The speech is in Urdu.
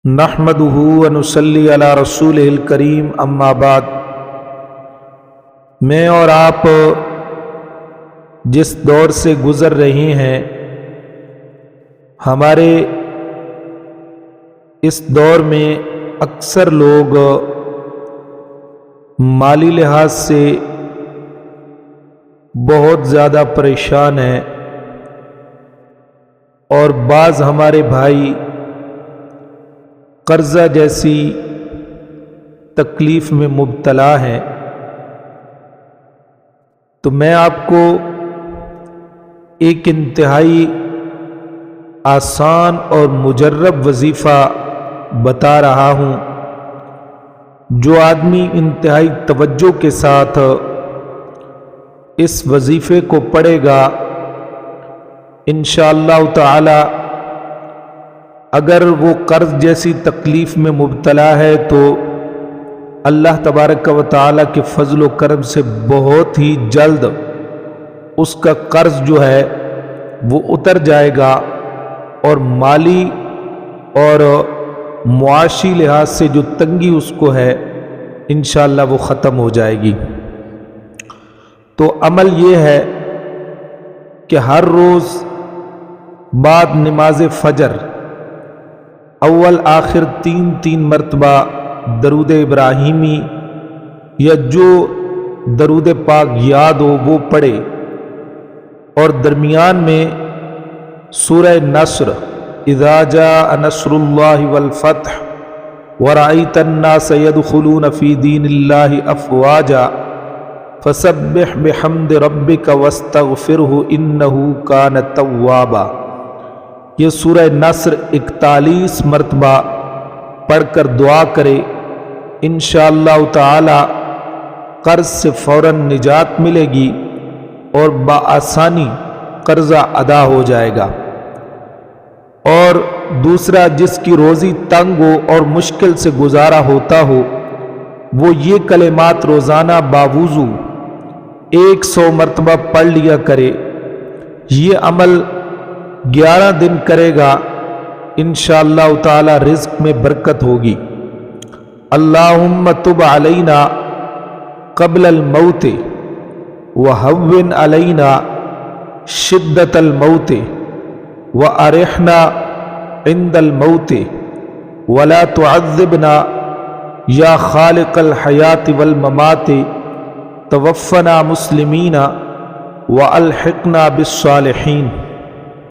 نحمدہ ونصلی علی رسولہ الکریم اما بعد۔ میں اور آپ جس دور سے گزر رہے ہیں، ہمارے اس دور میں اکثر لوگ مالی لحاظ سے بہت زیادہ پریشان ہیں، اور بعض ہمارے بھائی قرضہ جیسی تکلیف میں مبتلا ہیں۔ تو میں آپ کو ایک انتہائی آسان اور مجرب وظیفہ بتا رہا ہوں، جو آدمی انتہائی توجہ کے ساتھ اس وظیفے کو پڑھے گا، انشاءاللہ تعالی اگر وہ قرض جیسی تکلیف میں مبتلا ہے تو اللہ تبارک و تعالی کے فضل و کرم سے بہت ہی جلد اس کا قرض جو ہے وہ اتر جائے گا، اور مالی اور معاشی لحاظ سے جو تنگی اس کو ہے انشاءاللہ وہ ختم ہو جائے گی۔ تو عمل یہ ہے کہ ہر روز بعد نماز فجر اول آخر تین مرتبہ درود ابراہیمی یا جو درود پاک یاد ہو وہ پڑھے، اور درمیان میں سورہ نصر اذا جاء نصر اللہ والفتح ورأیت الناس يدخلون فی دین اللہ افواجا فسبح بحمد ربک واستغفرہ انہ کان توابا، یہ سورہ نصر 41 مرتبہ پڑھ کر دعا کرے، انشاءاللہ تعالی قرض سے فوراً نجات ملے گی اور بآسانی قرضہ ادا ہو جائے گا۔ اور دوسرا، جس کی روزی تنگ ہو اور مشکل سے گزارا ہوتا ہو، وہ یہ کلمات روزانہ باوضو 100 مرتبہ پڑھ لیا کرے۔ یہ عمل 11 دن کرے گا، انشاءاللہ تعالی رزق میں برکت ہوگی۔ اللہم تب علینا قبل الموت وہون علینا شدت الموت وارحنا عند الموت ولا تعذبنا یا خالق الحیات والممات توفنا مسلمین والحقنا بالصالحین۔